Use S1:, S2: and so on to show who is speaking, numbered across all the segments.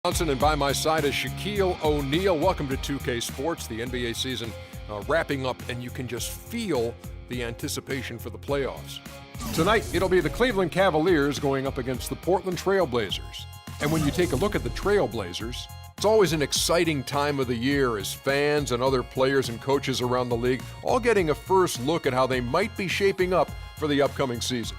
S1: Johnson, and by my side is Shaquille O'Neal. Welcome to 2K Sports. The NBA season wrapping up, and you can just feel the anticipation for the playoffs. Tonight, it'll be the Cleveland Cavaliers going up against the Portland Trailblazers. And when you take a look at the Trailblazers, it's always an exciting time of the year as fans and other players and coaches around the league all getting a first look at how they might be shaping up for the upcoming season.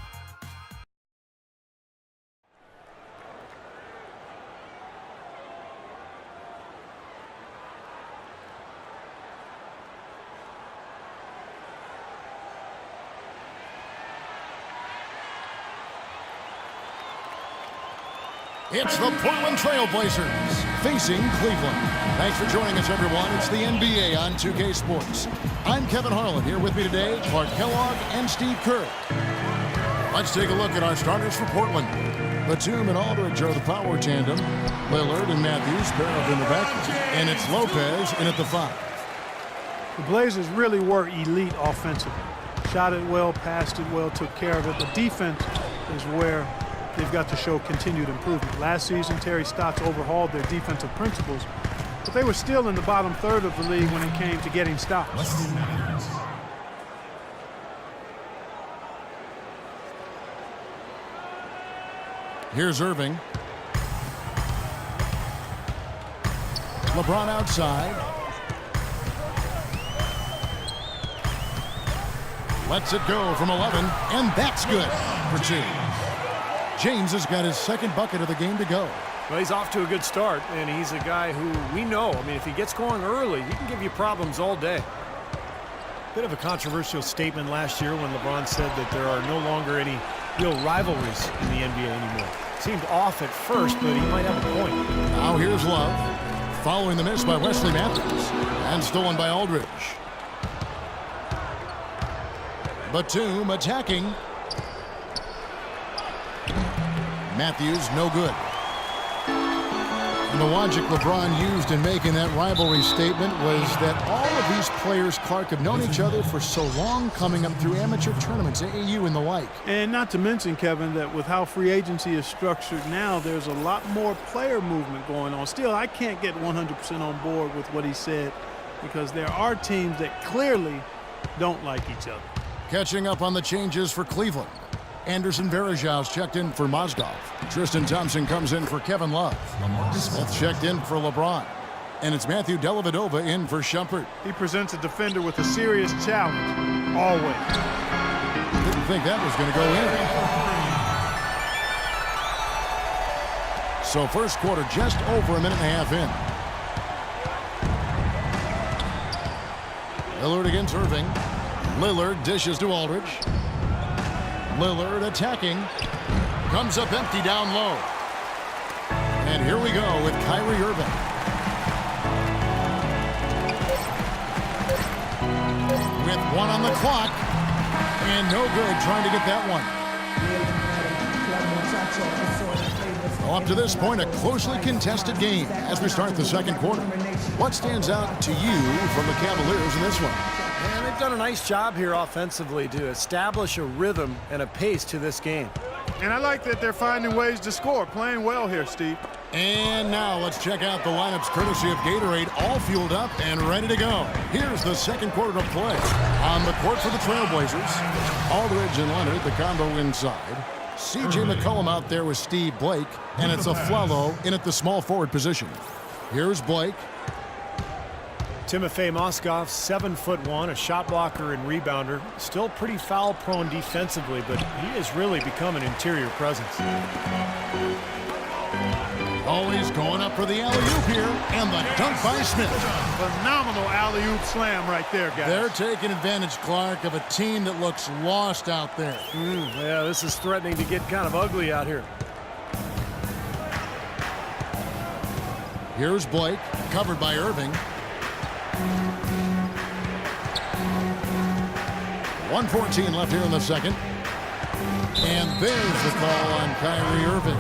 S2: It's the Portland Trailblazers facing Cleveland. Thanks for joining us, everyone. It's the NBA on 2K Sports. I'm Kevin Harlan. Here with me today, Clark Kellogg and Steve Kerr. Let's take a look at our starters for Portland. Batum and Aldridge are the power tandem. Lillard and Matthews pair up in the back. And it's Lopez in at the 5.
S3: The Blazers really were elite offensively. Shot it well, passed it well, took care of it. The defense is where they've got to show continued improvement. Last season, Terry Stotts overhauled their defensive principles, but they were still in the bottom third of the league when it came to getting stops.
S2: Here's Irving. LeBron outside. Lets it go from 11, and that's good for 2. James has got his second bucket of the game to go.
S4: Well, he's off to a good start, and he's a guy who we know. I mean, if he gets going early, he can give you problems all day. Bit of a controversial statement last year when LeBron said that there are no longer any real rivalries in the NBA anymore. Seemed off at first, but he might have a point.
S2: Now here's Love, following the miss by Wesley Matthews, and stolen by Aldridge. Batum attacking. Matthews, no good. And the logic LeBron used in making that rivalry statement was that all of these players, Clark, have known each other for so long, coming up through amateur tournaments, AAU and the like.
S3: And not to mention, Kevin, that with how free agency is structured now, there's a lot more player movement going on. Still, I can't get 100% on board with what he said because there are teams that clearly don't like each other.
S2: Catching up on the changes for Cleveland. Anderson Varejão's checked in for Mozgov. Tristan Thompson comes in for Kevin Love. Smith checked in for LeBron. And it's Matthew Dellavedova in for Shumpert.
S3: He presents a defender with a serious challenge, always.
S2: Didn't think that was going to go in. So first quarter just over a minute and a half in. Lillard against Irving. Lillard dishes to Aldridge. Lillard attacking. Comes up empty down low. And here we go with Kyrie Irving. With 1 on the clock. And no good trying to get that one. Well, up to this point, a closely contested game as we start the second quarter. What stands out to you from the Cavaliers in this one?
S4: And they've done a nice job here offensively to establish a rhythm and a pace to this game.
S3: And I like that they're finding ways to score, playing well here, Steve.
S2: And now let's check out the lineups courtesy of Gatorade, all fueled up and ready to go. Here's the second quarter of play. On the court for the Trailblazers, Aldridge and Leonard, the combo inside. C.J. McCollum out there with Steve Blake, and it's Afflalo in at the small forward position. Here's Blake.
S4: Timofey Mozgov, 7'1", a shot blocker and rebounder. Still pretty foul prone defensively, but he has really become an interior presence.
S2: Always going up for the alley-oop here, and the dunk by Smith.
S3: Phenomenal alley-oop slam right there, guys.
S2: They're taking advantage, Clark, of a team that looks lost out there.
S4: Yeah, this is threatening to get kind of ugly out here.
S2: Here's Blake, covered by Irving. 1:14 left here in the second. And there's the call on Kyrie Irving.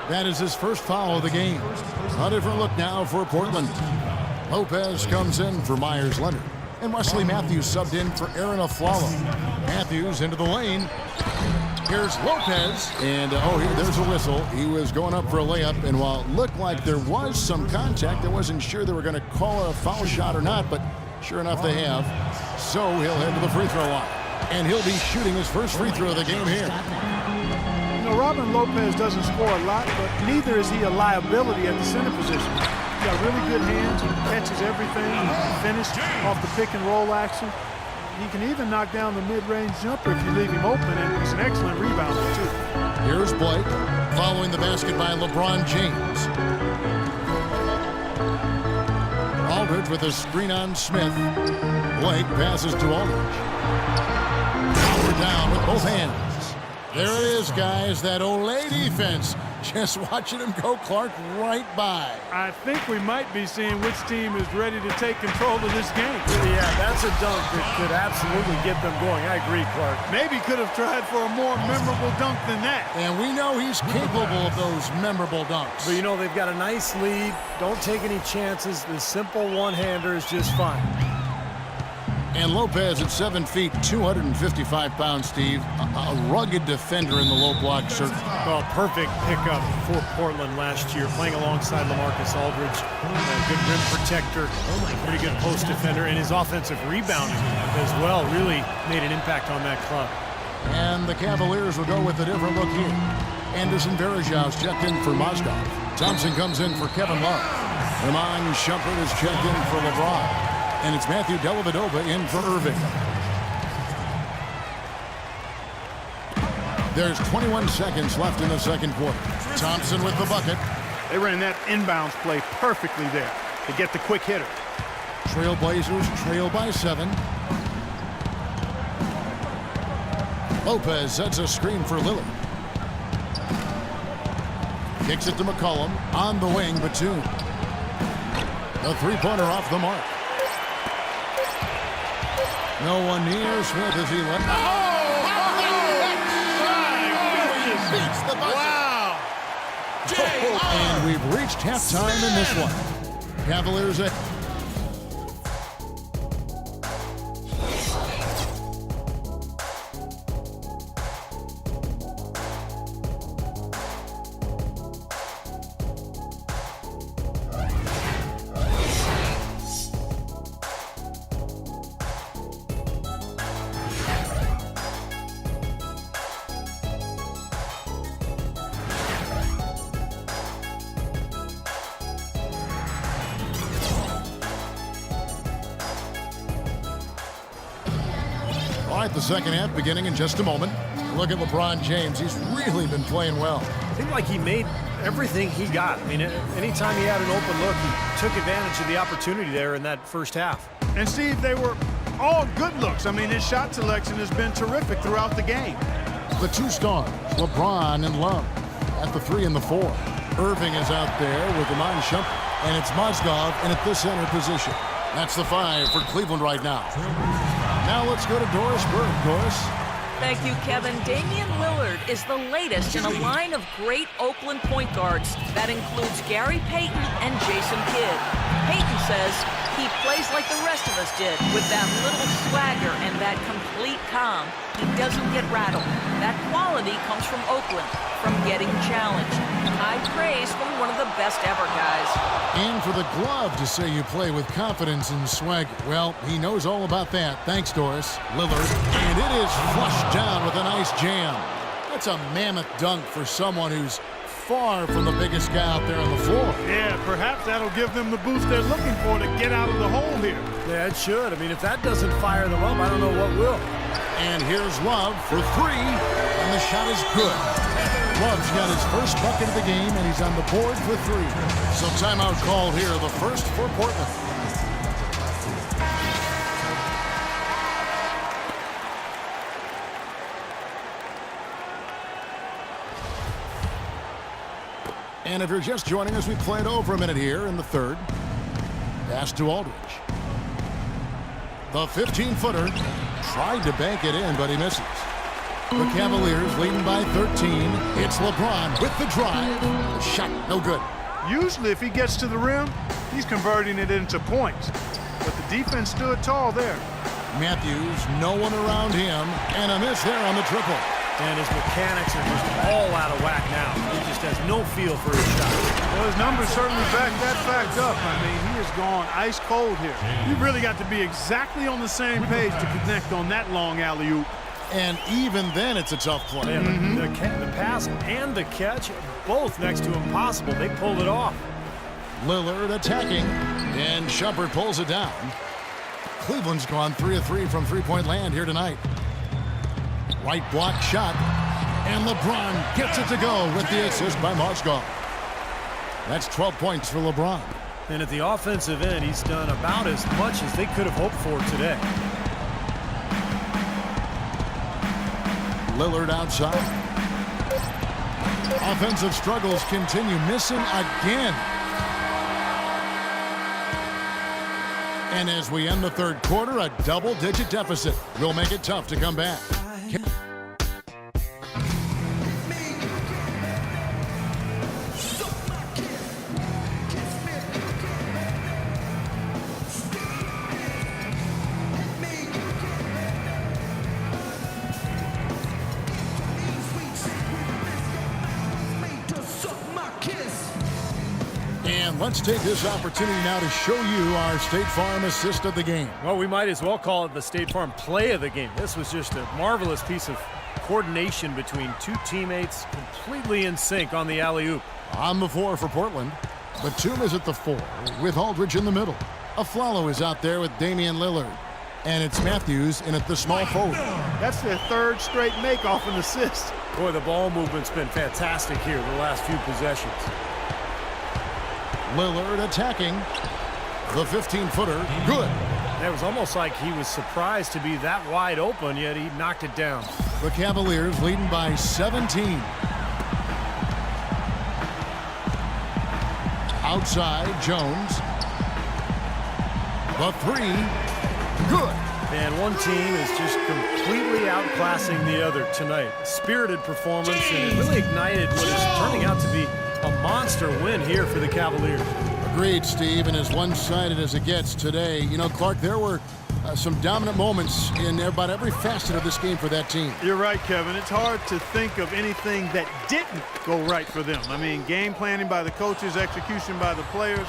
S2: That is his first foul of the game. A different look now for Portland. Lopez comes in for Myers Leonard. And Wesley Matthews subbed in for Aaron Afflalo. Matthews into the lane. Here's Lopez, and there's a whistle. He was going up for a layup, and while it looked like there was some contact, I wasn't sure they were going to call a foul shot or not, but sure enough they have. So he'll head to the free throw line, and he'll be shooting his first free throw of the game here.
S3: You know, Robin Lopez doesn't score a lot, but neither is he a liability at the center position. He's got really good hands, he catches everything, he can finish off the pick and roll action. He can even knock down the mid-range jumper if you leave him open, and he's an excellent rebounder, too.
S2: Here's Blake, following the basket by LeBron James. Aldridge with a screen on Smith. Blake passes to Aldridge. Power down with both hands. There it is, guys, that Olay defense. Just watching him go, Clark, right by.
S3: I think we might be seeing which team is ready to take control of this game.
S4: Yeah, that's a dunk that could absolutely get them going. I agree, Clark.
S3: Maybe could have tried for a more memorable dunk than that.
S2: And we know he's capable of those memorable dunks.
S4: But, you know, they've got a nice lead. Don't take any chances. The simple one-hander is just fine.
S2: And Lopez at 7 feet, 255 pounds, Steve. A rugged defender in the low block circle.
S4: Well, perfect pickup for Portland last year, playing alongside LaMarcus Aldridge. A good rim protector, pretty good post defender, and his offensive rebounding as well really made an impact on that club.
S2: And the Cavaliers will go with a different look here. Anderson Varejau's checked in for Mozgov. Thompson comes in for Kevin Love. Iman Shumpert is checked in for LeBron. And it's Matthew Dellavedova in for Irving. There's 21 seconds left in the second quarter. Thompson with the bucket.
S3: They ran that inbounds play perfectly there to get the quick hitter.
S2: Trailblazers trail by 7. Lopez sets a screen for Lillard. Kicks it to McCollum. On the wing, Batum. A three-pointer off the mark. No one near Smith as he left.
S3: Wow!
S2: And we've reached halftime in this one. Cavaliers at. All right, the second half beginning in just a moment. Look at LeBron James. He's really been playing well.
S4: It seemed like he made everything he got. I mean, anytime he had an open look, he took advantage of the opportunity there in that first half.
S3: And Steve, they were all good looks. I mean, his shot selection has been terrific throughout the game.
S2: The two stars, LeBron and Love, at the 3 and the 4. Irving is out there with Iman Shumpert, and it's Mozgov in at the center position. That's the 5 for Cleveland right now. Now let's go to Doris Burke. Doris.
S5: Thank you, Kevin. Damian Lillard is the latest in a line of great Oakland point guards. That includes Gary Payton and Jason Kidd. Payton says he plays like the rest of us did, with that little swagger and that complete calm. He doesn't get rattled. That quality comes from Oakland, from getting challenged. High praise from one of the best ever guys.
S2: And for the glove to say you play with confidence and swagger. Well, he knows all about that. Thanks, Doris. Lillard. And it is flushed down with a nice jam. That's a mammoth dunk for someone who's far from the biggest guy out there on the floor.
S3: Yeah, perhaps that'll give them the boost they're looking for to get out of the hole here.
S4: Yeah, it should. I mean, if that doesn't fire them up, I don't know what will.
S2: And here's Love for 3, and the shot is good. Love's got his first bucket of the game, and he's on the board for 3. So timeout called here, the first for Portland. And if you're just joining us, we played over a minute here in the third. Pass to Aldridge. The 15-footer tried to bank it in, but he misses. The Cavaliers leading by 13. It's LeBron with the drive. The shot, no good.
S3: Usually if he gets to the rim, he's converting it into points. But the defense stood tall there.
S2: Matthews, no one around him, and a miss there on the triple.
S4: And his mechanics are just all out of whack now. He just has no feel for his shot.
S3: Well, his numbers certainly back that fact up. I mean, he has gone ice cold here. You've really got to be exactly on the same page to connect on that long alley-oop.
S2: And even then, it's a tough play.
S4: The pass and the catch, both next to impossible. They pulled it off.
S2: Lillard attacking, and Shumpert pulls it down. Cleveland's gone 3 of 3 from three-point land here tonight. Right block shot, and LeBron gets it to go with the assist by Mozgov. That's 12 points for LeBron.
S4: And at the offensive end, he's done about as much as they could have hoped for today.
S2: Lillard outside. Offensive struggles continue, missing again. And as we end the third quarter, a double-digit deficit will make it tough to come back. And let's take this opportunity now to show you our State Farm assist of the game.
S4: Well, we might as well call it the State Farm play of the game. This was just a marvelous piece of coordination between two teammates, completely in sync on the alley-oop.
S2: On the 4 for Portland. Batum is at the 4 with Aldridge in the middle. Aflalo is out there with Damian Lillard. And it's Matthews in at the small forward.
S3: That's their third straight make off an assist.
S4: Boy, the ball movement's been fantastic here the last few possessions.
S2: Lillard attacking. The 15-footer, good.
S4: It was almost like he was surprised to be that wide open, yet he knocked it down.
S2: The Cavaliers leading by 17. Outside, Jones. The 3, good.
S4: And one team is just completely outclassing the other tonight. Spirited performance, and it really ignited what is turning out to be a monster win here for the Cavaliers.
S2: Agreed, Steve, and as one-sided as it gets today. You know, Clark, there were some dominant moments in about every facet of this game for that team.
S3: You're right, Kevin. It's hard to think of anything that didn't go right for them. I mean, game planning by the coaches, execution by the players,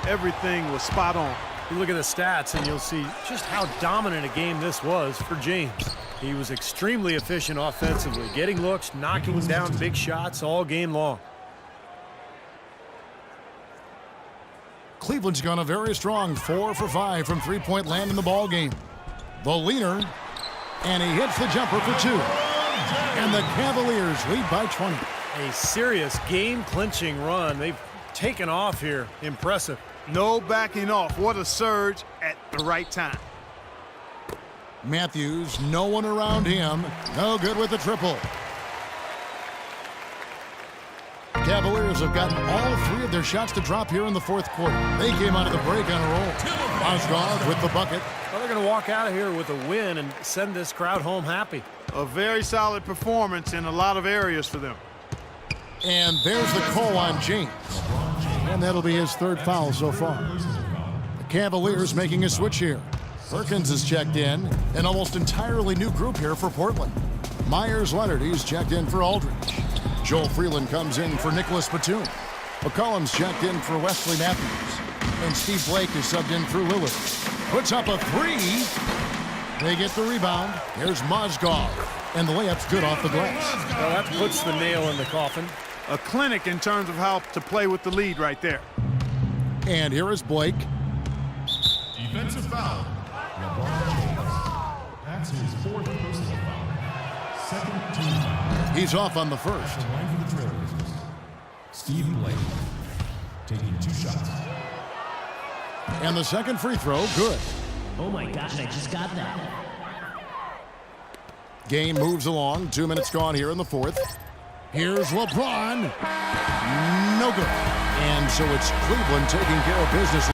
S3: everything was spot on.
S4: You look at the stats and you'll see just how dominant a game this was for James. He was extremely efficient offensively, getting looks, knocking down big shots all game long.
S2: Cleveland's gone a very strong 4 for 5 from three-point land in the ball game. The leaner, and he hits the jumper for 2. And the Cavaliers lead by 20.
S4: A serious game-clinching run. They've taken off here. Impressive.
S3: No backing off. What a surge at the right time.
S2: Matthews, no one around him. No good with the triple. Cavaliers have gotten all 3 of their shots to drop here in the fourth quarter. They came out of the break on a roll. Mozgov with the bucket.
S4: Well, they're going to walk out of here with a win and send this crowd home happy.
S3: A very solid performance in a lot of areas for them.
S2: And there's the call on James. And that'll be his 3rd foul so far. The Cavaliers making a switch here. Perkins is checked in. An almost entirely new group here for Portland. Myers Leonard, he's checked in for Aldridge. Joel Freeland comes in for Nicholas Batum. McCollum's checked in for Wesley Matthews. And Steve Blake is subbed in for Lillard. Puts up a 3. They get the rebound. Here's Mozgov. And the layup's good off the glass.
S4: Well, that puts the nail in the coffin.
S3: A clinic in terms of how to play with the lead right there.
S2: And here is Blake.
S6: Defensive foul. LeBron James. That's his 4th personal foul. 2nd team foul.
S2: He's off on the first.
S6: The line for the Trailblazers. Steve Blake taking 2 shots.
S2: And the second free throw, good.
S7: Oh my gosh, I just got that.
S2: Game moves along. 2 minutes gone here in the fourth. Here's LeBron. No good. And so it's Cleveland taking care of business.